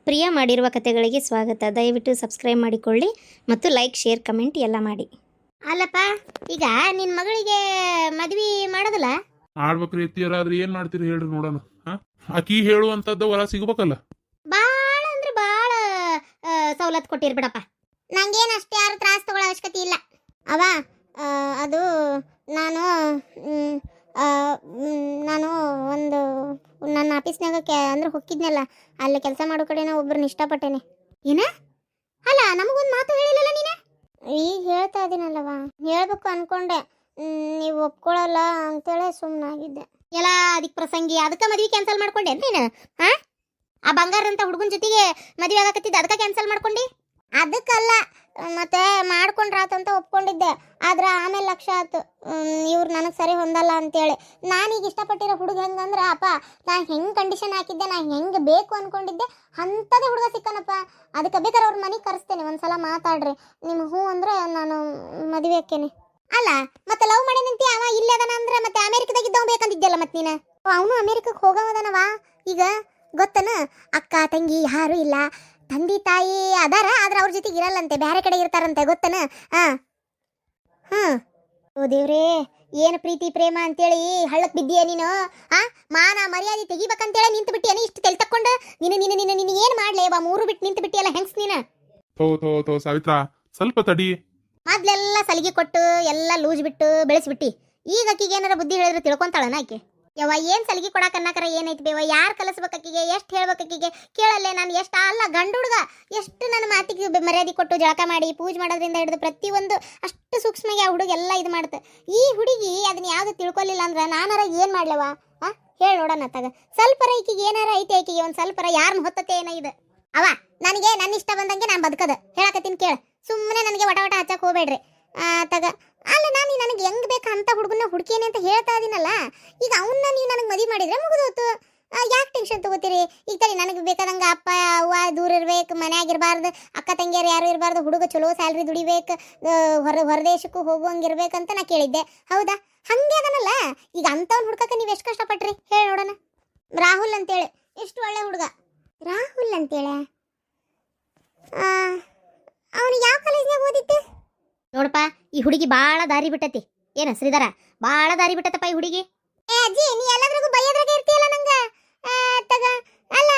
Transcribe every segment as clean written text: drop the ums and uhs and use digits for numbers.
ಪ್ರಿಯ ಮಾಡಿರುವ ಕಥೆಗಳಿಗೆ ಸ್ವಾಗತ. ದಯವಿಟ್ಟು ಸಬ್ಸ್ಕ್ರೈಬ್ ಮಾಡಿಕೊಳ್ಳಿ ಮತ್ತು ಲೈಕ್, ಶೇರ್, ಕಮೆಂಟ್ ಎಲ್ಲ ಮಾಡಿ. ಅಲ್ಲಪ್ಪ, ಈಗ ನಿನ್ನ ಮಗಳಿಗೆ ಮದ್ವಿ ಮಾಡೋದಲ್ಲ? ಮಾಡ್ಬೇಕ್ರಿ ಎತ್ತಿಯರಾದ್ರೆ ಏನ್ ಮಾಡ್ತೀರಿ ಹೇಳ್ರಿ ನೋಡೋಣ. ಆಕಿ ಹೇಳುವಂತದ್ದು ಹೊರ ಸಿಗ್ಬೇಕಲ್ಲ. ಭಾಳ ಅಂದ್ರೆ ಭಾಳ ಸವಲತ್ತು ಕೊಟ್ಟಿರ್ಬಿಡಪ್ಪ. ನಂಗೇನು ಅಷ್ಟು ಯಾರು ತ್ರಾಸ ತಗೊಳ್ಳೋ ಅವಶ್ಯಕತೆ ಇಲ್ಲ. ಅವ ಅದು ನಾನು ನಾನು ಒಂದು ನನ್ನ ಆಫೀಸ್ನಾಗ ಅಂದ್ರೆ ಹೊಕ್ಕಿದ್ನಲ್ಲ, ಅಲ್ಲಿ ಕೆಲಸ ಮಾಡೋ ಕಡೆನ ಒಬ್ರನ್ನ ಇಷ್ಟಪಟ್ಟೇನೆ. ಏನ? ಅಲ್ಲ, ನಮಗೊಂದು ಮಾತು ಹೇಳಿಲ್ಲಲ್ಲ ನೀನು? ಈಗ ಹೇಳ್ತಾ ಇದ್ದೀನಲ್ಲವ, ಹೇಳ್ಬೇಕು ಅನ್ಕೊಂಡೆ, ನೀವು ಒಪ್ಕೊಳ್ಳಲ್ಲ ಅಂತೇಳಿ ಸುಮ್ಮನಾಗಿದ್ದೆ. ಎಲ್ಲ ಅದಕ್ಕೆ ಪ್ರಸಂಗಿ, ಅದಕ್ಕೆ ಮದ್ವೆ ಕ್ಯಾನ್ಸಲ್ ಮಾಡ್ಕೊಂಡೆ ಅಂತ ನೀನು? ಆ ಬಂಗಾರ ಹುಡುಗನ ಜೊತೆಗೆ ಮದುವೆ ಆಗಕತ್ತಿದ್ದೆ, ಅದಕ್ಕೆ ಕ್ಯಾನ್ಸಲ್ ಮಾಡ್ಕೊಂಡಿ? ಅದಕ್ಕಲ್ಲ, ಮತ್ತೆ ಮಾಡ್ಕೊಂಡ್ರಾತಂತ ಒಪ್ಕೊಂಡಿದ್ದೆ. ಆದ್ರೆ ಆಮೇಲೆ ಲಕ್ಷ ಆಯ್ತು ಇವ್ರು ನನಗೆ ಸರಿ ಹೊಂದಲ್ಲ ಅಂತೇಳಿ. ನಾನೀಗ ಇಷ್ಟಪಟ್ಟಿರೋ ಹುಡುಗ ಹೆಂಗಂದ್ರೆ, ಅಪ್ಪ ನಾನು ಹೆಂಗೆ ಕಂಡೀಷನ್ ಹಾಕಿದ್ದೆ, ನಾನು ಹೆಂಗೆ ಬೇಕು ಅನ್ಕೊಂಡಿದ್ದೆ ಅಂಥದೇ ಹುಡುಗ ಸಿಕ್ಕನಪ್ಪ. ಅದಕ್ಕೆ ಬೇಕಾದ್ರೆ ಅವ್ರ ಮನೆಗೆ ಕರೆಸ್ತೇನೆ, ಒಂದ್ಸಲ ಮಾತಾಡ್ರಿ. ನಿಮ್ಗೆ ಹ್ಞೂ ಅಂದ್ರೆ ನಾನು ಮದುವೆ ಆಕ್ಕೇನೆ. ಅಲ್ಲ, ಮತ್ತೆ ಲವ್ ಮಾಡಿ ನಿಂತಿ ಅವ ಇಲ್ಲೇ ಅದನ ಅಂದ್ರೆ ಮತ್ತೆ ಅಮೇರಿಕದಾಗಿದ್ದವ್ ಬೇಕಂತಿದ್ದೆಲ್ಲ ಮತ್ತೆ ನೀನು. ಅವನು ಅಮೇರಿಕಕ್ಕೆ ಹೋಗವದನವ ಈಗ, ಗೊತ್ತನ? ಅಕ್ಕ ತಂಗಿ ಯಾರು ಇಲ್ಲ, ತಂದೆ ತಾಯಿ ಅದಾರ, ಆದ್ರೆ ಅವ್ರ ಜೊತೆಗೆ ಇರಲ್ಲಂತೆ, ಬೇರೆ ಕಡೆ ಇರ್ತಾರಂತೆ, ಗೊತ್ತನ? ಓ ದೇವ್ರೇ, ಏನು ಪ್ರೀತಿ ಪ್ರೇಮ ಅಂತೇಳಿ ಹಳ್ಳಕ್ಕೆ ಬಿದ್ದೀಯ ನೀನು? ಮಾನ ಮರ್ಯಾದೆ ತೆಗಿಬೇಕಂತೇಳಿ ನಿಂತು ಬಿಟ್ಟಿಯೇನು ಇಷ್ಟು ತೆಲ್ ತಕ್ಕೊಂಡು? ನೀನು ಏನು ಮಾಡ್ಲೇ ಬಾ, ಮೂರು ಬಿಟ್ಟು ನಿಂತು ಬಿಟ್ಟಿಯಲ್ಲ ಹೆಂಗ್ಸ್ ನೀನು. ಥೋ ಸಾವಿತ್ರ, ಸ್ವಲ್ಪ ತಡಿ. ಮೊದ್ಲೆಲ್ಲ ಸಲಿಗೆ ಕೊಟ್ಟು ಎಲ್ಲ ಲೂಜ್ ಬಿಟ್ಟು ಬೆಳೆಸ್ಬಿಟ್ಟಿ. ಈಗ ಅಕ್ಕಿಗೆ ಏನಾರ ಬುದ್ಧಿ ಹೇಳಿದ್ರೆ ತಿಳ್ಕೊಂತಾಳನ ಆಕೆ? ಯವ್ವ, ಏನು ಸಲಿಗೆ ಕೊಡಕ್ಕೆ ಅನ್ನಕರ ಏನೈತಿ ಬೇವ? ಯಾರು ಕಲಿಸ್ಬೇಕು ಅಕ್ಕಿಗೆ? ಎಷ್ಟು ಹೇಳ್ಬೇಕು ಅಕ್ಕಿಗೆ? ಕೇಳಲ್ಲೇ ನಾನು? ಎಷ್ಟು ಅಲ್ಲ ಗಂಡು ಹುಡುಗ ಎಷ್ಟು ನನ್ನ ಮಾತಿಗೆ ಮರ್ಯಾದೆ ಕೊಟ್ಟು ಜಳಕ ಮಾಡಿ ಪೂಜೆ ಮಾಡೋದ್ರಿಂದ ಹಿಡಿದು ಪ್ರತಿಯೊಂದು ಅಷ್ಟು ಸೂಕ್ಷ್ಮಗೆ ಆ ಹುಡುಗ ಎಲ್ಲ ಇದು ಮಾಡುತ್ತೆ. ಈ ಹುಡುಗಿ ಅದನ್ನ ಯಾವುದು ತಿಳ್ಕೊಲಿಲ್ಲ ಅಂದ್ರೆ ನಾನಾರ ಏನು ಮಾಡ್ಲವ? ಹೇಳಿ ನೋಡೋಣ ತಗ. ಸ್ವಲ್ಪರ ಈಕಿಗೆ ಏನಾರ ಐತೆ, ಆಕಿಗೆ ಒಂದು ಸ್ವಲ್ಪರ ಯಾರನ್ನ ಹೊತ್ತತೆ ಏನೋ ಇದು. ಅವ ನನಗೆ ನನ್ನ ಇಷ್ಟ ಬಂದಂಗೆ ನಾನು ಬದುಕದ ಹೇಳಕತ್ತೀನಿ ಕೇಳ. ಸುಮ್ಮನೆ ನನಗೆ ವಟ ಹಚ್ಚಕ್ಕೆ ಹೋಗ್ಬೇಡ್ರಿ ತಗ. ಅಲ್ಲ, ನಾನು ನನಗೆ ಹೆಂಗೆ ಬೇಕು ಅಂತ ಹುಡುಗನ ಹುಡುಕೇನೆ ಅಂತ ಹೇಳ್ತಾ ಇದೀನಲ್ಲ. ಈಗ ಅವನ್ನ ನೀವು ನನಗೆ ಮದುವೆ ಮಾಡಿದ್ರೆ ಮುಗಿದೋತು. ಯಾಕೆ ಟೆನ್ಷನ್ ತಗೋತೀರಿ? ಈಗ ತಡಿ, ನನಗೆ ಬೇಕಾದಂಗೆ ಅಪ್ಪ ಅವ್ವ ದೂರ ಇರ್ಬೇಕು, ಮನೆಯಾಗಿರ್ಬಾರ್ದು, ಅಕ್ಕ ತಂಗಿಯರು ಯಾರು ಇರಬಾರ್ದು, ಹುಡುಗ ಚಲೋ ಸ್ಯಾಲ್ರಿ ದುಡಿಬೇಕು, ಹೊರದೇಶಕ್ಕೂ ಹೋಗುವಂಗಿರ್ಬೇಕಂತ ನಾ ಕೇಳಿದ್ದೆ. ಹೌದಾ? ಹಂಗೆ ಅದನಲ್ಲ. ಈಗ ಅಂಥವ್ನು ಹುಡ್ಕಕ್ಕೆ ನೀವು ಎಷ್ಟು ಕಷ್ಟಪಟ್ರಿ ಹೇಳಿ ನೋಡೋಣ. ರಾಹುಲ್ ಅಂತೇಳಿ ಎಷ್ಟು ಒಳ್ಳೆ ಹುಡುಗ. ರಾಹುಲ್ ಅಂತೇಳಿ ಅವನು ಯಾವ ಕಾಲೇಜ್ನಾಗ ಓದಿತ್ತು ನೋಡಪ್ಪ. ಈ ಹುಡುಗಿ ಭಾಳ ದಾರಿ ಬಿಟ್ಟತಿ. ಏನ ಶ್ರೀಧರ, ಭಾಳ ದಾರಿ ಬಿಟ್ಟತಪ್ಪ ಈ ಹುಡುಗಿ. ಅಜ್ಜಿ, ನೀ ಎಲ್ಲದ್ರಾಗೂ ಬೈಯೋದ್ರಾಗ ಇರ್ತೀಯಲ್ಲ ನಂಗೆ ತಗ. ಅಲ್ಲ,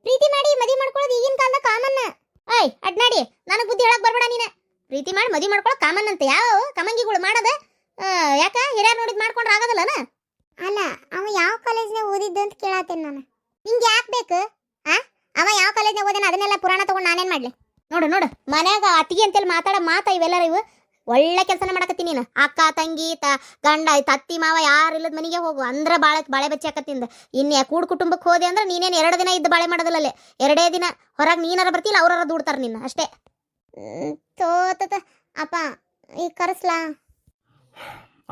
ಪ್ರೀತಿ ಮಾಡಿ ಮದುವೆ ಮಾಡ್ಕೊಳ್ಳೋದು ಈಗಿನ ಕಾಲದ ಕಾಮನ್. ಓಯ್ ಅಡ್ನಾಡಿ, ನನಗೆ ಬುದ್ಧಿ ಹೇಳಕ್ ಬರ್ಬೇಡ ನೀನು. ಪ್ರೀತಿ ಮಾಡಿ ಮದುವೆ ಮಾಡ್ಕೊಳ್ಳೋ ಕಾಮನ್ ಅಂತ ಯಾವ ಕಮಂಗಿಗಳು ಮಾಡೋದ? ಯಾಕ ಹಿರಿಯರ್ ನೋಡಿದ್ ಮಾಡ್ಕೊಂಡ್ರೆ ಆಗೋದಲ್ಲನ? ಅಲ್ಲ, ಅವ ಯಾವ ಕಾಲೇಜ್ನಾಗ ಓದಿದ್ದು ಅಂತ ಕೇಳತ್ತೇನೆ ನಾನು. ನಿಂಗೆ ಯಾಕೆ ಬೇಕು? ಅವ ಯಾವ ಕಾಲೇಜ್ನಾಗ ಓದೇನ ಅದನ್ನೆಲ್ಲ ಪುರಾಣ ತಗೊಂಡು ನಾನೇನು ಮಾಡಲಿ? ನೋಡು ಮನ್ಯಾಗ ಅತ್ತಿಗೆ ಅಂತೇಳಿ ಮಾತಾಡೋ ಮಾತಾ ಇವೆಲ್ಲರ ಇವು. ಒಳ್ಳೆ ಕೆಲಸನ ಮಾಡಕತ್ತೀನಿ ನೀನು. ಅಕ್ಕ ತಂಗಿ ಗಂಡ ಅತ್ತಿ ಮಾವ ಯಾರು ಇಲ್ಲದ ಮನೆಗೆ ಹೋಗು ಅಂದ್ರೆ ಬಾಳೆ ಬಚ್ಚಿ ಹಾಕತ್ತಿಂದ. ಇನ್ನು ಕೂಡ್ ಕುಟುಂಬಕ್ಕೆ ಹೋದೆ ಅಂದ್ರೆ ನೀನೇನು 2 ದಿನ ಇದ್ದು ಬಾಳೆ ಮಾಡೋದಿಲ್ಲಲ್ಲೇ. 2 ದಿನ ಹೊರಗೆ ನೀನಾರ ಬರ್ತಿಲ್ಲ, ಅವ್ರಾರ ದುಡ್ತಾರ ನಿನ್ನ ಅಷ್ಟೇ. ತೋತ ಅಪ್ಪ, ಈಗ ಕರೆಸ್ಲಾ?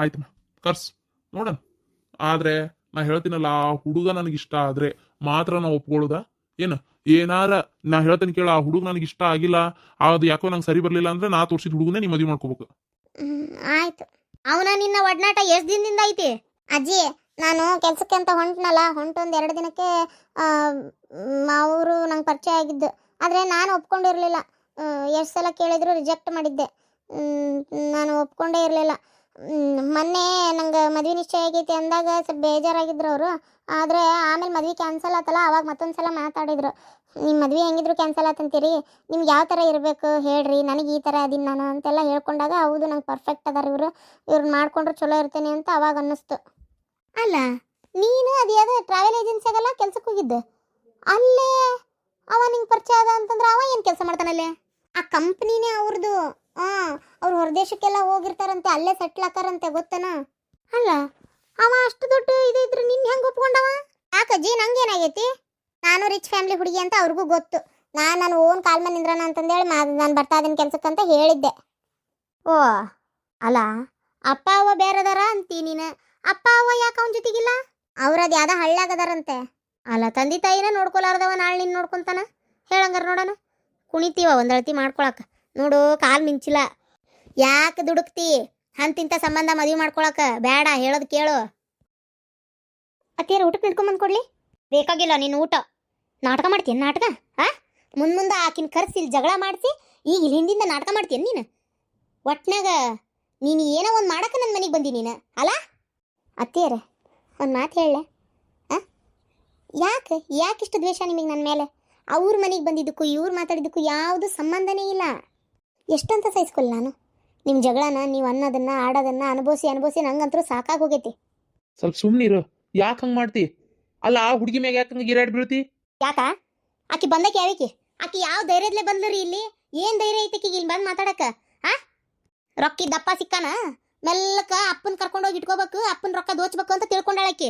ಆಯ್ತಮ್ಮ, ಕರ್ಸ್ ನೋಡೋಣ. ಆದ್ರೆ ನಾ ಹೇಳ್ತೀನಲ್ಲ, ಆ ಹುಡುಗ ನನಗಿಷ್ಟ ಆದ್ರೆ ಮಾತ್ರ ನಾ ಒಪ್ಕೊಳ್ಳೋದ ಏನು? ಏನಾರ ನಾ ಹೇಳ್ತೇನೆ ಕೇಳ, ಆ ಹುಡುಗ ನನಗೆ ಇಷ್ಟ ಆಗಿಲ್ಲ, ಅದು ಯಾಕೋ ನಂಗೆ ಸರಿ ಬರ್ಲಿಲ್ಲ ಅಂದ್ರೆ ನಾ ತೋರಿಸಿದ ಹುಡುಗನೇ ನೀ ಮದುವೆ ಮಾಡ್ಕೋಬೇಕು. ಆಯ್ತು. ಅವನ ನಿನ್ನ ಒಡನಾಟ ಎಷ್ಟು ದಿನದಿಂದ ಐತಿ? ಅಜ್ಜಿ, ನಾನು ಕೆಲ್ಸಕ್ಕೆ ಅಂತ ಹೊಂಟನಲ್ಲ, ಹೊಂಟೊಂದು 2 ದಿನಕ್ಕೆ ಅವರು ನಂಗೆ ಪರಿಚಯ ಆಗಿದ್ದು. ಆದರೆ ನಾನು ಒಪ್ಕೊಂಡಿರಲಿಲ್ಲ. ಎಷ್ಟು ಸಲ ಕೇಳಿದ್ರು ರಿಜೆಕ್ಟ್ ಮಾಡಿದ್ದೆ. ನಾನು ಒಪ್ಕೊಂಡೇ ಇರಲಿಲ್ಲ. ಮೊನ್ನೆ ನಂಗೆ ಮದುವೆ ನಿಶ್ಚಯ ಆಗೈತಿ ಅಂದಾಗ ಸ್ವಲ್ಪ ಬೇಜಾರಾಗಿದ್ರು ಅವರು. ಆದರೆ ಆಮೇಲೆ ಮದುವೆ ಕ್ಯಾನ್ಸಲ್ ಆತಲ್ಲ, ಅವಾಗ ಮತ್ತೊಂದು ಸಲ ಮಾತಾಡಿದ್ರು. ನಿಮ್ಮ ಮದುವೆ ಹೆಂಗಿದ್ರು ಕ್ಯಾನ್ಸಲ್ ಆತಂತೀರಿ, ನಿಮ್ಗೆ ಯಾವ ಥರ ಇರಬೇಕು ಹೇಳ್ರಿ, ನನಗೆ ಈ ಥರ ಅದೀನಿ ನಾನು ಅಂತೆಲ್ಲ ಹೇಳ್ಕೊಂಡಾಗ, ಹೌದು ನಂಗೆ ಪರ್ಫೆಕ್ಟ್ ಅದಾರ ಇವ್ರನ್ನ ಮಾಡ್ಕೊಂಡ್ರೆ ಚಲೋ ಇರ್ತೇನೆ ಅಂತ ಅವಾಗ ಅನ್ನಿಸ್ತು. ಅಲ್ಲ, ನೀನು ಅದು ಯಾವುದೋ ಟ್ರಾವೆಲ್ ಏಜೆನ್ಸಿಯಾಗೆಲ್ಲ ಕೆಲ್ಸಕ್ಕೆ ಹೋಗಿದ್ದೆ, ಅಲ್ಲೇ ಅವ ನಿಂಗೆ ಪರಿಚಯ ಅದ ಅಂತಂದ್ರೆ ಅವ ಏನು ಕೆಲಸ ಮಾಡ್ತಾನಲ್ಲೇ? ಆ ಕಂಪ್ನಿನೇ ಅವ್ರದ್ದು. ಅವ್ರು ಹೊರದೇಶಕ್ಕೆಲ್ಲ ಹೋಗಿರ್ತಾರಂತೆ, ಅಲ್ಲೇ ಸೆಟ್ಲ್ ಆಕಾರಂತೆ, ಗೊತ್ತನ? ಅಲ್ಲ, ಅವ ಅಷ್ಟು ದೊಡ್ಡ ಇದು ಇದ್ರೆ ನಿನ್ನ ಹೆಂಗೆ ಒಪ್ಕೊಂಡವ? ಯಾಕಜ್ಜಿ, ನಂಗೇನಾಗೈತಿ? ನಾನು ರಿಚ್ ಫ್ಯಾಮಿಲಿ ಹುಡುಗಿ ಅಂತ ಅವ್ರಿಗೂ ಗೊತ್ತು. ನಾನು ಓನ್ ಕಾಲ್ ಮೇಲೆ ನಿಂದ್ರಣ ಅಂತಂದೇಳಿ ನಾನು ಬರ್ತಾ ಇದ್ದೀನಿ ಕೆಲ್ಸಕ್ಕಂತ ಹೇಳಿದ್ದೆ. ಓ ಅಲ್ಲ, ಅಪ್ಪ ಅವ್ವ ಬೇರೆದಾರ ಅಂತೀ ನೀನು. ಅಪ್ಪ ಅವ್ವ ಯಾಕೆ ಅವನ ಜೊತೆಗಿಲ್ಲ? ಅವ್ರದ್ದು ಯಾವ್ದೋ ಹಳ್ಳಾಗದಾರಂತೆ. ಅಲ್ಲ, ತಂದೆ ತಾಯಿನ ನೋಡ್ಕೊಲಾರ್ದವ ನಾಳೆ ನಿನ್ನ ನೋಡ್ಕೊಂತಾನ? ಹೇಳಂಗಾರ ನೋಡೋಣ. ಕುಣಿತೀವ ಒಂದಳತಿ ಮಾಡ್ಕೊಳಕ್ಕೆ. ನೋಡು, ಕಾಲು ಮಿಂಚಿಲ್ಲ. ಯಾಕೆ ದುಡುಕ್ತಿ? ಅಂತಿಂಥ ಸಂಬಂಧ ಮದುವೆ ಮಾಡ್ಕೊಳಕ್ಕೆ ಬೇಡ, ಹೇಳೋದು ಕೇಳು. ಅತ್ತಿಯರ ಊಟಕ್ಕೆ ನಿಡ್ಕೊಂಬಂದು ಕೊಡ್ಲಿ? ಬೇಕಾಗಿಲ್ಲ ನೀನು ಊಟ. ನಾಟಕ ಮಾಡ್ತೀನಿ ನಾಟಕ. ಮುಂದೆ ಆಕಿನ ಕರ್ಸಿ ಇಲ್ಲಿ ಜಗಳ ಮಾಡಿಸಿ ಈಗ ಇಲ್ಲಿ ಹಿಂದಿಂದ ನಾಟಕ ಮಾಡ್ತೀಯ ನೀನು ಒಟ್ನಾಗ ನೀನು ಏನೋ ಒಂದು ಮಾಡಕ್ಕೆ ನನ್ನ ಮನೆಗೆ ಬಂದಿ ನೀನು ಅಲ್ಲ ಅತ್ತಿಯರ ಒಂದು ಮಾತು ಹೇಳಲೆ ಆ ಯಾಕೆ ಇಷ್ಟು ದ್ವೇಷ ನಿಮಗೆ ನನ್ನ ಮೇಲೆ ಅವ್ರ ಮನೆಗೆ ಬಂದಿದ್ದಕ್ಕೂ ಇವ್ರು ಮಾತಾಡಿದ್ದಕ್ಕೂ ಯಾವುದು ಸಂಬಂಧನೇ ಇಲ್ಲ ಎಷ್ಟಂತ ಸಹಿಸ್ಕೊಲ್ಲ ನಾನು ನಿಮ್ಮ ಜಗಳನ ನೀವು ಅನ್ನೋದನ್ನ ಆಡೋದನ್ನ ಅನುಭವಿಸಿ ನಂಗಂತರೂ ಸಾಕಾಗಿ ಹೋಗೈತಿ ಸ್ವಲ್ಪ ಸುಮ್ಮನಿರು. ಯಾಕೆ ಹಂಗೆ ಮಾಡ್ತಿ? ಅಲ್ಲ ಆ ಹುಡುಗಿ ಮ್ಯಾಗ ಯಾಕೆ ಹಂಗೆ ಗಿರಾಡ್ ಬೀಳ್ತಿ? ಯಾಕ ಆಕಿ ಬಂದಕ್ಕೆ ಯಾವಕ್ಕೆ ಆಕಿ ಯಾವ ಧೈರ್ಯದಲ್ಲೇ ಬಂದ್ರಿ ಇಲ್ಲಿ ಏನ್ ಧೈರ್ಯ ಐತಿ ಆಕಿಗೆ ಇಲ್ಲಿ ಬಂದು ಮಾತಾಡಕ ಆ ರೊಕ್ಕಿ ದಪ್ಪ ಸಿಕ್ಕಾನ ಮೆಲ್ಲಕ ಅಪ್ಪನ ಕರ್ಕೊಂಡೋಗಿ ಇಟ್ಕೋಬೇಕು ಅಪ್ಪನ ರೊಕ್ಕ ದೋಚ್ಬೇಕು ಅಂತ ತಿಳ್ಕೊಂಡಾಳಕಿ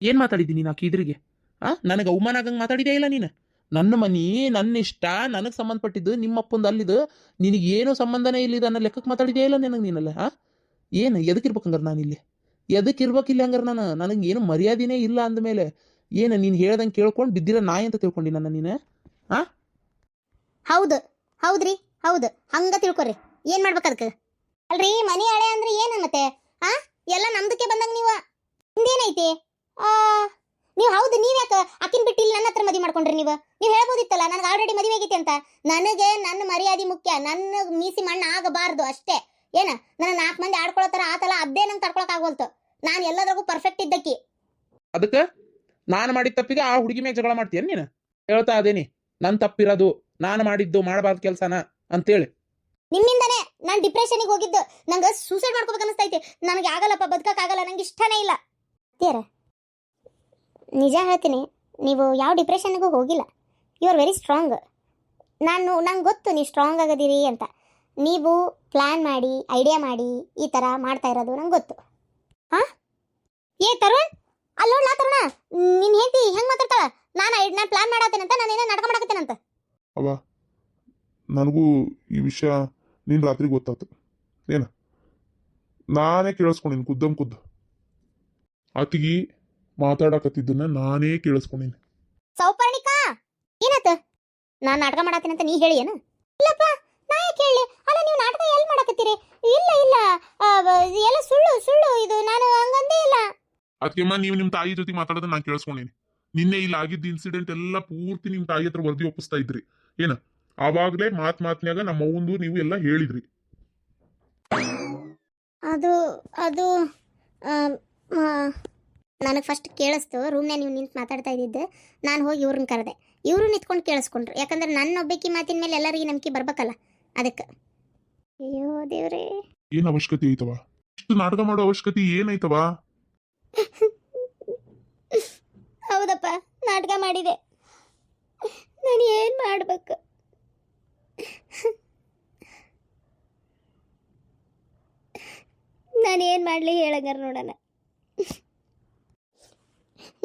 ಏನು ಮಾತಾಡಿದ್ದೀನಿ ನೀನು ಆಕಿ ಇದ್ರಿಗೆ? ನನಗೆ ಅವಮಾನ ಆಗಂಗೆ ಮಾತಾಡಿದೇ ಇಲ್ಲ ನೀನು. ನನ್ನ ಮನಿ ನನ್ನ ಇಷ್ಟ ನನಗೆ ಸಂಬಂಧಪಟ್ಟಿದ್ದು ನಿಮ್ಮ ಅಪ್ಪಂದು ಅಲ್ಲಿದ್ದು ನಿನಗೆ ಏನೂ ಸಂಬಂಧನೇ ಇಲ್ಲ ಅನ್ನೋ ಲೆಕ್ಕಕ್ಕೆ ಮಾತಾಡಿದೇ ಇಲ್ಲ ನನಗೆ ನೀನಲ್ಲ. ಏನು ಎದಕ್ಕಿರ್ಬೇಕು ಹಂಗಾರೆ ನಾನಿಲ್ಲಿ? ಎದಕ್ಕಿರ್ಬೇಕಿಲ್ಲ ಹಂಗಾರೆ ನನಗೆ ಏನು ಮರ್ಯಾದೆನೇ ಇಲ್ಲ ಅಂದಮೇಲೆ ಏನು ನೀನು ಹೇಳ್ದಂಗೆ ಕೇಳ್ಕೊಂಡು ಬಿದ್ದಿರೋ ನಾಯಿ ಅಂತ ತಿಳ್ಕೊಂಡು ನನ್ನ ನೀನು? ಹೌದ್ರಿ ಹೌದು ಹಂಗ ತಿಳ್ಕೊರಿ ಏನ್ ಮಾಡ್ಬೇಕು ಅದಕ್ಕೆ ಅಲ್ರಿ ಮನಿ ಹಳೆ ಅಂದ್ರೆ ಏನ ಮತ್ತೆ ಆ ಎಲ್ಲ ನಮ್ದಕ್ಕೆ ಬಂದಂಗ ನೀವ ನಿಮ್ದೇನೈತಿ ನೀವು ಹೌದು ನೀವ್ ಯಾಕೆ ಅಕ್ಕಿನ ಬಿಟ್ಟು ಇಲ್ಲಿ ನನ್ನ ಹತ್ರ ಮದುವೆ ಮಾಡ್ಕೊಂಡ್ರಿ ನೀವು ಹೇಳ್ಬೋದಿತ್ತಲ್ಲ ನನಗೆ ಆಲ್ರೆಡಿ ಮದುವೆ ಆಗೈತಿ ಅಂತ ನನಗೆ ನನ್ನ ಮರ್ಯಾದೆ ಮುಖ್ಯ ನನ್ನ ಮೀಸಿ ಮಣ್ಣ ಆಗಬಾರ್ದು ಅಷ್ಟೇ ಏನ ನನ್ನ 4 ಮಂದಿ ಆಡ್ಕೊಳತ್ತಾರ ಆತಲ್ಲ ಅದೇ ನಂಗೆ ತಡ್ಕೊಳಕ್ ಆಗೋಲ್ತು ನಾನು ಎಲ್ಲದ್ರಾಗೂ ಪರ್ಫೆಕ್ಟ್ ಇದ್ದಕ್ಕಿ ಅದಕ್ಕೆ ನಾನು ಮಾಡಿದ ತಪ್ಪಿಗೆ ಆ ಹುಡುಗಿ ಮ್ಯಾಗ ಜಗಳ ಮಾಡ್ತೀಯ ನೀನು? ಹೇಳ್ತಾ ಅದೇನಿ ನನ್ನ ತಪ್ಪಿರೋದು ನಾನು ಮಾಡಿದ್ದು ಮಾಡಬಾರ್ದು ಕೆಲಸನ ಅಂತೇಳಿ ನಿಮ್ಮಿಂದಾನೆ ನಾನು ಡಿಪ್ರೆಷನ್ಗೆ ಹೋಗಿದ್ದು ನಂಗೆ ಸೂಸೈಡ್ ಮಾಡ್ಕೋಬೇಕು ಅನಿಸ್ತೈತಿ ನನಗೆ ಆಗಲ್ಲಪ್ಪ ಬದುಕಕ್ಕಾಗಲ್ಲ ನಂಗೆ ಇಷ್ಟನೇ ಇಲ್ಲ ನಿಜ ಹೇಳ್ತೀನಿ ನೀವು ಯಾವ ಡಿಪ್ರೆಷನ್ಗೂ ಹೋಗಿಲ್ಲ ಯು ಆರ್ ವೆರಿ ಸ್ಟ್ರಾಂಗ್ ನಂಗೆ ಗೊತ್ತು ನೀವು ಸ್ಟ್ರಾಂಗ್ ಆಗದಿರಿ ಅಂತ ನೀವು ಪ್ಲ್ಯಾನ್ ಮಾಡಿ ಐಡಿಯಾ ಮಾಡಿ ಈ ಥರ ಮಾಡ್ತಾ ಇರೋದು ನಂಗೆ ಗೊತ್ತು ಹಾಂ ತರುಣ್ ಅಲ್ಲಿ ನೋಡ್ಲಾ ತರುಣ ನಿನ್ನ ಹೇಳ್ತಿ ಹೆಂಗೆ ಮಾತಾಡ್ತಾಳ ನಾನು ಪ್ಲ್ಯಾನ್ ಮಾಡತ್ತೇನಂತ ನಾನೇನೋ ನಾಟಕ ಮಾಡಕತ್ತೇನಂತ ಅವ ನನಗೂ ಈ ವಿಷಯ ನೀನು ರಾತ್ರಿ ಗೊತ್ತಾಯ್ತು ಏನ ನಾನೇ ಕೇಳಿಸ್ಕೊಂಡಿನಿ ಖುದ್ದು ಆಕಿಗಿ ಮಾತಾಡಕತ್ತಿದ್ದನ್ನ ನಾನೇ ಕೇಳಿಸ್ಕೊಂಡಿನಿ. ಸೌಪರ್ಣಿಕಾ ಏನಾತ ನಾನು ನಾಟಕ ಮಾಡತ್ತೇನಂತ ನೀ ಹೇಳಿ ಏನು? ಇಲ್ಲಪ್ಪ ನಾ ಯಾಕೆ ಹೇಳಿ ಅಲ್ಲ ನೀವು ನಾಟಕ ಎಲ್ಲಿ ಮಾಡಕತ್ತೀರಿ? ಇಲ್ಲ ಎಲ್ಲ ಸುಳ್ಳು ಇದು ನಾನು ಹಂಗಂದೇ ಇಲ್ಲ. ಅದಕ್ಕೆಮ್ಮ ನೀವು ನಿಮ್ಮ ತಾಯಿ ಜೊತೆ ಮಾತಾಡೋದನ್ನ ನಾನು ಕೇಳಿಸ್ಕೊಂಡಿನಿ. ನಿನ್ನೆ ಇಲ್ಲಿ ಆಗಿದ್ದ ಇನ್ಸಿಡೆಂಟ್ ಎಲ್ಲ ಪೂರ್ತಿ ನಿಮ್ಮ ತಾಯಿ ಹತ್ರ ವರದಿ ಒಪ್ಪಿಸ್ತಾ ಇದ್ರಿ ಏನ? ಆವಾಗಲೇ ಮಾತ್ನ್ಯಾಗ ನಮ್ಮ ಅವ್ವಂದು ನೀವು ಎಲ್ಲ ಹೇಳಿದ್ರಿ. ಅದು ನನಗೆ ಫಸ್ಟ್ ಕೇಳಿಸ್ತು ರೂಮ್ನಾಗ ನೀವು ನಿಂತು ಮಾತಾಡ್ತಾ ಇದ್ದಿದ್ದು ನಾನು ಹೋಗಿ ಇವ್ರನ್ನ ಕರೆದೆ ಇವರು ನಿಂತ್ಕೊಂಡು ಕೇಳಿಸ್ಕೊಂಡ್ರು ಯಾಕಂದ್ರೆ ನನ್ನ ಒಬ್ಬಾಕಿ ಮಾತಿನ ಮೇಲೆ ಎಲ್ಲರಿಗೆ ನಂಬಿಕೆ ಬರ್ಬೇಕಲ್ಲ ಅದಕ್ಕೆ. ಅಯ್ಯೋ ದೇವ್ರೇ ಏನ್ ಅವಶ್ಯಕತೆ ಐತವ? ಇಷ್ಟು ನಾಟಕ ಮಾಡೋ ಅವಶ್ಯಕತೆ ಏನೈತವ? ಹೌದಪ್ಪ ನಾಟಕ ಮಾಡಿದೆ ನಾನು ಏನು ಮಾಡ್ಬೇಕು? ನಾನು ಏನು ಮಾಡಲಿ ಹೇಳಂಗಾರ ನೋಡೋಣ.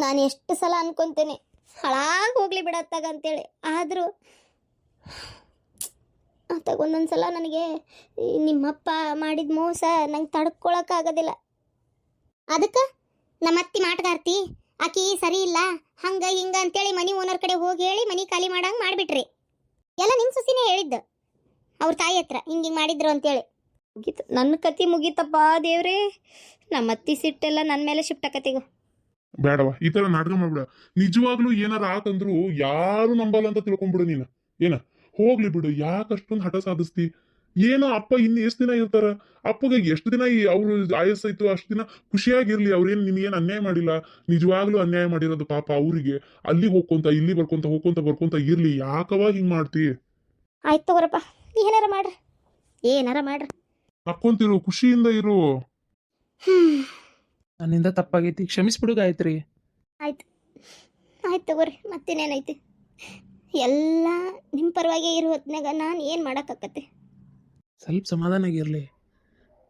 ನಾನು ಎಷ್ಟು ಸಲ ಅನ್ಕೊಂತೇನೆ ಹಾಳಾಗಿ ಹೋಗ್ಲಿ ಬಿಡತ್ತಾಗ ಅಂತೇಳಿ ಆದರೂ ಅತ್ತಾಗ ಒಂದೊಂದು ಸಲ ನನಗೆ ನಿಮ್ಮಪ್ಪ ಮಾಡಿದ ಮೋಸ ನಂಗೆ ತಡ್ಕೊಳಕ್ಕಾಗೋದಿಲ್ಲ. ಅದಕ್ಕೆ ನಮ್ಮ ಅತ್ತಿ ಮಾಟಗಾರ್ತಿ ಆಕಿ ಸರಿ ಇಲ್ಲ ಹಂಗ ಹಿಂಗ ಅಂತೇಳಿ ಮನಿ ಓನರ್ ಕಡೆ ಹೋಗಿ ಹೇಳಿ ಮನಿ ಖಾಲಿ ಮಾಡಂಗೆ ಮಾಡಿಬಿಟ್ರಿ. ಎಲ್ಲ ನಿಮ್ಮ ಸುಸಿನೇ ಹೇಳಿದ್ದು ಅವ್ರ ತಾಯಿ ಹತ್ರ ಹಿಂಗೆ ಮಾಡಿದ್ರು ಅಂತೇಳಿ. ಮುಗೀತು ನನ್ನ ಕತಿ ಮುಗೀತಪ್ಪ ದೇವ್ರೇ. ನಮ್ಮ ಅತ್ತಿ ಸಿಟ್ಟೆಲ್ಲ ನನ್ನ ಮೇಲೆ ಶಿಫ್ಟ್ ಆಕತಿಗ. ಬೇಡವ ಈ ತರ ನಾಟಕ ಮಾಡ್ಬಿಡ. ನಿಜವಾಗ್ಲೂ ಏನಾರ ಆತಂದ್ರು ಯಾರು ನಂಬಲ್ಲ ಅಂತ ತಿಳ್ಕೊಂಡ್ಬಿಡು ನೀನು. ಏನ ಹೋಗ್ಲಿ ಬಿಡು, ಯಾಕಷ್ಟೊಂದು ಹಠ ಸಾಧಿಸ್ತಿ? ಏನೋ ಅಪ್ಪ ಇನ್ನು ಎಷ್ಟು ದಿನ ಇರ್ತಾರ? ಅಪ್ಪಗೆ ಎಷ್ಟು ದಿನ ಅವ್ರು ಆಯಸ್ಸಾಯ್ತು ಅಷ್ಟು ದಿನ ಖುಷಿಯಾಗಿರ್ಲಿ. ಅವ್ರೇನು ನಿನ್ಗೇನು ಅನ್ಯಾಯ ಮಾಡಿಲ್ಲ. ನಿಜವಾಗ್ಲೂ ಅನ್ಯಾಯ ಮಾಡಿರೋದು ಪಾಪ ಅವ್ರಿಗೆ. ಅಲ್ಲಿ ಹೋಗ್ಕೊಂತ ಇಲ್ಲಿ ಬರ್ಕೊಂತ ಇರ್ಲಿ. ಯಾಕವ ಹಿಂಗ್ ಮಾಡ್ತಿ? ಆಯ್ತು ತಗೋರಪ್ಪ ಏನಾರ ಮಾಡ್ರಿ ನಕ್ಕೊಂತಿರು, ಖುಷಿಯಿಂದ ಇರು. ನನ್ನಿಂದ ತಪ್ಪಾಗೈತಿ, ಕ್ಷಮಿಸ್ಬಿಡು ಗಾಯತ್ರಿ. ಆಯ್ತು ತಗೋರಿ ಮತ್ತೇನೇನೈತಿ ಎಲ್ಲ ನಿಮ್ಮ ಪರವಾಗಿ ಇರೋ ಹೊತ್ನಾಗ ನಾನು ಏನು ಮಾಡೋಕ್ಕಾಕತ್ತೆ? ಸ್ವಲ್ಪ ಸಮಾಧಾನ ಆಗಿರಲಿ.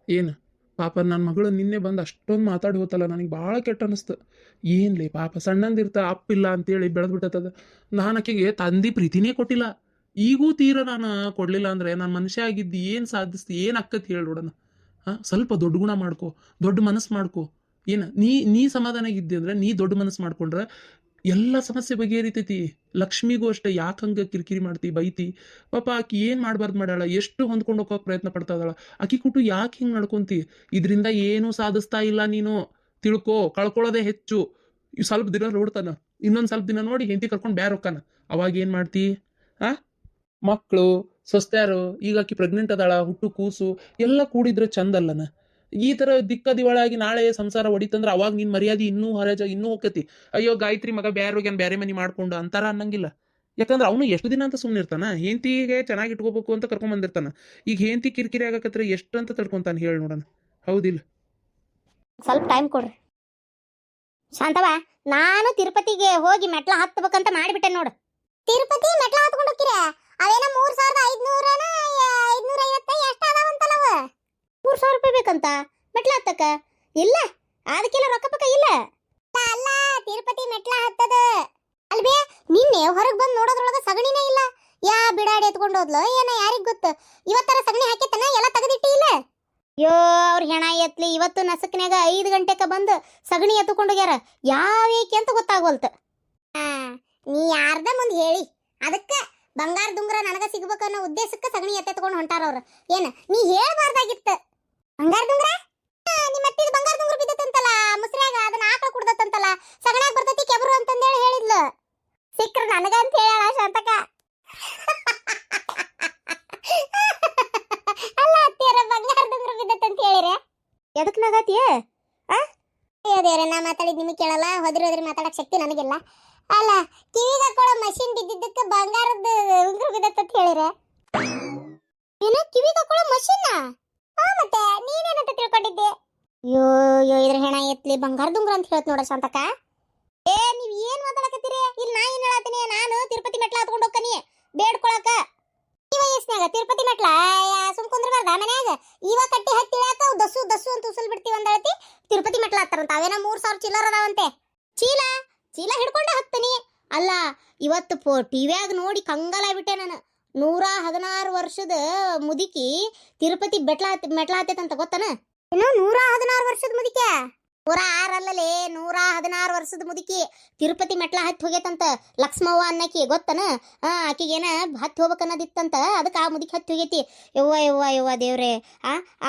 ಏನು ಪಾಪ ನನ್ನ ಮಗಳು ನಿನ್ನೆ ಬಂದು ಅಷ್ಟೊಂದು ಮಾತಾಡಿ ಹೋತಲ್ಲ, ನನಗೆ ಭಾಳ ಕೆಟ್ಟ ಅನ್ನಿಸ್ತು. ಏನ್ಲಿ ಪಾಪ ಸಣ್ಣಂದಿರ್ತ ಅಪ್ಪಿಲ್ಲ ಅಂತೇಳಿ ಬೆಳೆದ್ಬಿಟ್ಟದ. ನಾನು ಆಕೆಗೆ ತಂದೆ ಪ್ರೀತಿನೇ ಕೊಟ್ಟಿಲ್ಲ. ಈಗೂ ತೀರ ನಾನು ಕೊಡಲಿಲ್ಲ ಅಂದರೆ ನಾನು ಮನುಷ್ಯ ಆಗಿದ್ದು ಏನು ಸಾಧಿಸ್ತಿ, ಏನು ಅಕ್ಕತಿ ಹೇಳಿ ನೋಡೋಣ. ಸ್ವಲ್ಪ ದೊಡ್ಡ ಗುಣ ಮಾಡ್ಕೊ, ದೊಡ್ಡ ಮನಸ್ಸು ಮಾಡ್ಕೊ. ಏನು ನೀ ಸಮಾಧಾನ ಆಗಿದ್ದಿ ಅಂದ್ರೆ ನೀ ದೊಡ್ಡ ಮನಸ್ಸು ಮಾಡ್ಕೊಂಡ್ರೆ ಎಲ್ಲ ಸಮಸ್ಯೆ ಬಗೆಹರಿತೈತಿ. ಲಕ್ಷ್ಮಿಗೂ ಅಷ್ಟೇ ಯಾಕೆ ಹಂಗೆ ಕಿರಿಕಿರಿ ಮಾಡ್ತಿ, ಬೈತಿ? ಪಾಪ ಆಕಿ ಏನು ಮಾಡಬಾರ್ದು ಮಾಡ್ಯಾಳ, ಎಷ್ಟು ಹೊಂದ್ಕೊಂಡು ಹೋಗೋಕೆ ಪ್ರಯತ್ನ ಪಡ್ತಾ ಇದ್ದಾಳ. ಆಕಿ ಕೂಟು ಯಾಕೆ ಹಿಂಗೆ ನಡ್ಕೊಂತಿ? ಇದರಿಂದ ಏನೂ ಸಾಧಿಸ್ತಾ ಇಲ್ಲ ನೀನು. ತಿಳ್ಕೊ, ಕಳ್ಕೊಳ್ಳೋದೇ ಹೆಚ್ಚು. ಸ್ವಲ್ಪ ದಿನ ನೋಡ್ತಾನ, ಇನ್ನೊಂದು ಸ್ವಲ್ಪ ದಿನ ನೋಡಿ ಹೆಂಡತಿ ಕರ್ಕೊಂಡು ಬ್ಯಾರ ಹೋಗ್ತಾನ. ಅವಾಗ ಏನು ಮಾಡ್ತಿ? ಆ ಮಕ್ಕಳು ಸೊಸ್ತ್ಯಾರು ಈಗ ಆಕಿ ಪ್ರೆಗ್ನೆಂಟ್ ಅದಾಳ, ಹುಟ್ಟು ಕೂಸು ಎಲ್ಲ ಕೂಡಿದ್ರೆ ಚಂದಲ್ಲನ. ಈ ಥರ ದಿಕ್ಕ ದಿವಾಳಾಗಿ ನಾಳೆ ಸಂಸಾರ ಹೊಡಿತಂದ್ರೆ ಅವಾಗ ನಿನ್ನ ಮರ್ಯಾದೆ ಇನ್ನೂ ಇನ್ನೂ ಹೋಗ್ತೈತಿ. ಅಯ್ಯೋ ಗಾಯತ್ರಿ ಮಗ ಬ್ಯಾರೆ ಹೋಗ್ಯಾನ, ಬ್ಯಾರೆ ಮನಿ ಮಾಡ್ಕೊಂಡು ಅಂತಾರ ಅನ್ನಂಗಿಲ್ಲ. ಯಾಕಂದ್ರೆ ಅವನು ಎಷ್ಟು ದಿನ ಅಂತ ಸುಮ್ಮನೆ ಇರ್ತಾನ, ಹೆಂಡತಿಗೆ ಚೆನ್ನಾಗಿ ಇಟ್ಕೋಬೇಕು ಅಂತ ಕರ್ಕೊಂಡ್ ಬಂದಿರ್ತಾನ. ಈಗ ಹೆಂಡತಿ ಕಿರಿಕಿರಿ ಆಗಕತ್ರ ಎಷ್ಟು ಅಂತ ತಡ್ಕೊಂತಾನೆ ಹೇಳಿ ನೋಡೋಣ, ಹೌದಿಲ್ಲ? ಸ್ವಲ್ಪ ಟೈಮ್ ಕೊಡ್ರಿ ಶಾಂತವ. ನಾನು ತಿರುಪತಿಗೆ ಹೋಗಿ ಮೆಟ್ಲ ಹತ್ತಬೇಕಂತ ಮಾಡಿಬಿಟ್ಟೆ ನೋಡು. ತಿರುಪತಿ ಮೆಟ್ಲ ಹತ್ಕೊಂಡು ಹೋಗ್ತೀರ? ಅವೇನ 3500 550 ಎಷ್ಟು ಅದಾವಂತಲ್ಲವ? 3000 ರೂಪಾಯಿ ಬೇಕಂತ ಮೆಟ್ಲ ಹತ್ತಕ? ಇಲ್ಲ, ಅದಕ್ಕೆಲ್ಲ ರೊಕ್ಕ ಪಕ್ಕ ಇಲ್ಲ. ಅಲ್ಲ, ತಿರುಪತಿ ಮೆಟ್ಲ ಹತ್ತದ ಅಲ್ಬೇ. ನಿನ್ನೆ ಹೊರಗೆ ಬಂದು ನೋಡೋದ್ರೊಳಗ ಸಗಣಿನೇ ಇಲ್ಲ. ಯಾ ಬಿಡಾಡಿ ಎತ್ಕೊಂಡು ಹೋದ್ಲು ಏನ, ಯಾರಿಗ್ ಗೊತ್ತು? ಇವತ್ತರ ಸಗಣಿ ಹಾಕಿತ್ತನ ಎಲ್ಲ ತೆಗೆದಿಟ್ಟಿ ಇಲ್ಲ? ಯೋ, ಅವ್ರ ಹೆಣ ಎತ್ಲಿ ಇವತ್ತು ನಸಕ್ನ್ಯಾಗ 5 ಗಂಟೆಕ ಬಂದು ಸಗಣಿ ಎತ್ಕೊಂಡೋಗ್ಯಾರ. ಯಾವೇಕೆ ಅಂತ ಗೊತ್ತಾಗೋಲ್ತ. ನೀ ಯಾರ್ದ ಮುಂದೆ ಹೇಳಿ ಅದಕ್ಕ ಬಂಗಾರ ದುಂಗ್ರ ನನಗ ಸಿಗ್ಬೇಕನ್ನೋ ಉದ್ದೇಶಕ್ಕೆ ಸಗಣಿ ಎತ್ತೆತ್ಕೊಂಡು ಹೊಂಟಾರ ಅವ್ರು. ಏನ ನೀ ಹೇಳ್ಬಾರ್ದಾಗಿತ್ತ? ಬಂಗಾರ ದುಂಗ್ರ ನಿಮ್ಮ ಅತ್ತಿದ ಬಂಗಾರ ದುಂಗ್ರ ಬಿದ್ದತ್ತಂತಲ್ಲ ಮುಸ್ರ್ಯಾಗ, ಅದನ್ನ ಆಕಳ ಕುಡ್ದತ್ತಂತಲ್ಲ, ಸಗಣ್ಯಾಗ ಬರ್ತೈತಿ ಕೆಬರು ಅಂತಂದೇಳಿ ಹೇಳಿದ್ಲು. ಸಿಕ್ಕ್ರ ನನಗ ಅಂತ ಹೇಳ ಶಾಂತಕ. ಅಲ್ಲ ಅತ್ತಿಯರ ಬಂಗಾರ ದುಂಗ್ರ ಬಿದ್ದತ್ತಂತ ಹೇಳಿರ ಎದಕ್ ನಗತಿಯ? ದೇವ್ರೆ, ನಾ ಮಾತಾಡಿದ್ ನಿಮಗೆ ಕೇಳಲ್ಲ, ಹೋದ್ರಿ ಮಾತಾಡಕ್ ಶಕ್ತಿ ನನಗಿಲ್ಲ. ಅಲ್ಲ, ಕಿವಿಗೆ ಹಾಕೊಳ್ಳೋ ಮಷಿನ್ ಬಿದ್ದಿದ್ದಕ್ಕೆ ಬಂಗಾರದ ಉಂಗುರ ಬಿದ್ದತ್ತಂತ ಹೇಳಿರ? ಏನು ಕಿವಿಗೆ ಹಾಕೊಳ್ಳೋ ಮಷಿನ್? ಮತ್ತೆ ನೀನೇನಂತ ತಿಳ್ಕೊಂಡಿದ್ದೆ? ಅಯ್ಯೋ ಅಯ್ಯೋ, ಇದ್ರ ಹೆಣ ಎತ್ಲಿ ಬಂಗಾರದ ಉಂಗುರ ಅಂತ ಹೇಳ್ತ ನೋಡ ಶಾಂತಕ. ಏ, ನೀವ್ ಏನ್ ಮಾತಾಡಕತ್ತೀರಿ? ಇಲ್ಲಿ ನಾ ಏನ್ ಹೇಳತ್ತೀನಿ, ನಾನು ತಿರುಪತಿ ಮೆಟ್ಲ ಹತ್ಕೊಂಡು ಹೋಗ್ತೀನಿ ಬೇಡ್ಕೊಳಕ. ಈ ವಯಸ್ಸಿನಾಗ ತಿರುಪತಿ ಮೆಟ್ಲ ಸುಮ್ ಕುಂದ್ರಬಾರ್ದ ಮನ್ಯಾಗ? ಇವ ಕಟ್ಟಿ ಹತ್ತಿ ಇಳ್ಯಾಕ ದಸ್ಸು ದಸ್ಸು ಅಂತ ಉಸಲ್ ಬಿಡ್ತೀವಿ ಅಂದಳತಿ. ತಿರುಪತಿ ಮೆಟ್ಲ ಹತ್ತಾರಂತ ಅವೇನ 3000 ಚಿಲ್ಲರ್ ಅದಾವಂತೆ. ಚೀಲ ಚೀಲ ಹಿಡ್ಕೊಂಡೆ ಹತ್ತೀನಿ. ಅಲ್ಲ, ಇವತ್ತು ಟಿವ್ಯಾಗ ನೋಡಿ ಕಂಗಾಲಾಗ್ಬಿಟ್ಟೆ ನಾನು. 116 ವರ್ಷದ ಮುದುಕಿ ತಿರುಪತಿ ಮೆಟ್ಲ ಹತ್ತೈತಂತ ಗೊತ್ತನ? ಏನು 116 ವರ್ಷದ ಮುದುಕಿ? 106 ಅಲ್ಲಲೇ, 116 ವರ್ಷದ ಮುದುಕಿ ತಿರುಪತಿ ಮೆಟ್ಲ ಹತ್ತಿ ಹೋಗೈತಂತ. ಲಕ್ಷ್ಮವ್ವ ಅನ್ನಕಿ ಗೊತ್ತನ? ಆಕಿಗೇನ ಹತ್ತಿ ಹೋಗ್ಬೇಕನ್ನೋದಿತ್ತಂತ, ಅದಕ್ಕೆ ಆ ಮುದುಕಿ ಹತ್ತಿ ಹೋಗೈತಿ. ಯವ್ವ ಯವ್ವ ಯವ್ವ ದೇವ್ರೆ,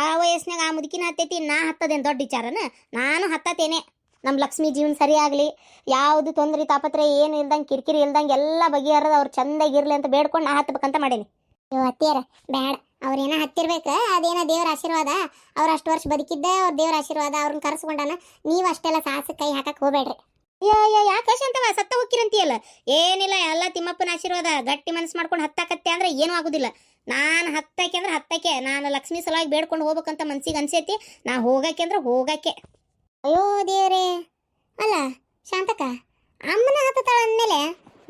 ಆ ವಯಸ್ಸಿನಾಗ ಆ ಮುದುಕಿನ ಹತ್ತೈತಿ, ನಾ ಹತ್ತದೇನು ದೊಡ್ಡ ವಿಚಾರನ? ನಾನು ಹತ್ತತೇನೆ. ನಮ್ಮ ಲಕ್ಷ್ಮಿ ಜೀವನ ಸರಿ ಆಗಲಿ, ಯಾವುದು ತೊಂದರೆ ತಾಪತ್ರೆ ಏನು ಇಲ್ದಂಗೆ, ಕಿರಿಕಿರಿ ಇಲ್ದಂಗೆ ಎಲ್ಲ ಬಗೆಹರದ ಅವ್ರು ಚಂದಾಗಿರ್ಲಿ ಅಂತ ಬೇಡ್ಕೊಂಡು ನಾ ಹತ್ತಬೇಕಂತ ಮಾಡೀನಿ. ಅತ್ತಿಯರ ಬೇಡ, ಅವ್ರೇನ ಹತ್ತಿರ್ಬೇಕು, ಅದೇನ ದೇವ್ರ ಆಶೀರ್ವಾದ. ಅವ್ರು ಅಷ್ಟು ವರ್ಷ ಬದುಕಿದ್ದೆ ಅವ್ರ ದೇವ್ರ ಆಶೀರ್ವಾದ, ಅವ್ರನ್ನ ಕರೆಸ್ಕೊಂಡಾನ. ನೀವು ಅಷ್ಟೆಲ್ಲ ಸಾಹಸ ಕೈ ಹಾಕಕ್ ಹೋಗ್ಬೇಡ್ರಿ. ಯಾಕೆ ಅಂತವ ಸತ್ತ ಹೋಗ್ಕಿರಂತೀಯಲ್ಲ? ಏನಿಲ್ಲ, ಎಲ್ಲ ತಿಮ್ಮಪ್ಪನ ಆಶೀರ್ವಾದ. ಗಟ್ಟಿ ಮನಸ್ಸು ಮಾಡ್ಕೊಂಡು ಹತ್ತಾಕತ್ತೆ ಅಂದ್ರೆ ಏನೂ ಆಗುದಿಲ್ಲ. ನಾನು ಹತ್ತಕ್ಕೆ ಅಂದ್ರೆ ಹತ್ತಕ್ಕೆ, ನಾನು ಲಕ್ಷ್ಮಿ ಸಲುವಾಗಿ ಬೇಡ್ಕೊಂಡು ಹೋಗ್ಬೇಕಂತ ಮನ್ಸಿಗೆ ಅನ್ಸೈತಿ. ನಾ ಹೋಗಕ್ಕೆ ಅಂದ್ರೆ ಹೋಗಕ್ಕೆ. ಅಯ್ಯೋ ದೇವ್ರೇ. ಅಲ್ಲ ಶಾಂತಕ, ಅಮ್ಮನ ಹತ್ತಾಳ ಅಂದಮೇಲೆ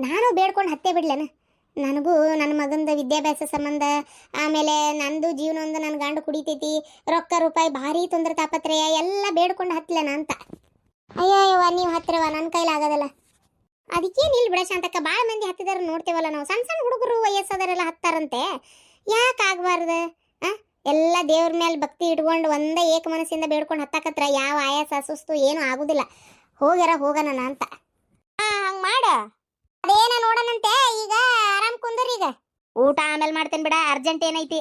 ನಾನು ಬೇಡ್ಕೊಂಡು ಹತ್ತೇ ಬಿಡ್ಲೇನ? ನನಗೂ ನನ್ನ ಮಗಂದ ವಿದ್ಯಾಭ್ಯಾಸ ಸಂಬಂಧ, ಆಮೇಲೆ ನಂದು ಜೀವನ ಒಂದು, ನನ್ನ ಗಂಡು ಕುಡಿತೈತಿ, ರೊಕ್ಕ ರೂಪಾಯಿ ಭಾರಿ ತೊಂದರೆ ತಾಪತ್ರೆಯ ಎಲ್ಲ ಬೇಡ್ಕೊಂಡು ಹತ್ತಲೇನ ಅಂತ. ಅಯ್ಯವ್ವ, ನೀವು ಹತ್ತಿರವ, ನನ್ನ ಕೈಲಾಗೋದಲ್ಲ. ಅದಕ್ಕೇನು ಇಲ್ಲಿ ಬಿಡ ಶಾಂತಕ್ಕ, ಭಾಳ ಮಂದಿ ಹತ್ತಿದಾರ ನೋಡ್ತೇವಲ್ಲ ನಾವು. ಸಣ್ಣ ಸಣ್ಣ ಹುಡುಗರು ವಯಸ್ಸಾದವರೆಲ್ಲ ಹತ್ತಾರಂತೆ, ಯಾಕೆ ಆಗ್ಬಾರ್ದು? ಎಲ್ಲ ದೇವ್ರ ಮೇಲೆ ಭಕ್ತಿ ಇಟ್ಕೊಂಡು ಒಂದೇ ಏಕ ಮನಸ್ಸಿಂದ ಬೇಡ್ಕೊಂಡು ಹತ್ತಾಕತ್ರ ಯಾವ ಆಯಾಸ ಸುಸ್ತು ಏನು ಆಗುದಿಲ್ಲ. ಹೋಗೋಣ ಅಂತ. ಹಂಗೆ ಮಾಡ. ಅದೇನ ನೋಡೋಣಂತೆ. ಈಗ ಆರಾಮ್ ಕುಂದರ್. ಈಗ ಊಟ ಆಮೇಲೆ ಮಾಡ್ತೇನೆ ಬಿಡ, ಅರ್ಜೆಂಟ್ ಏನೈತಿ.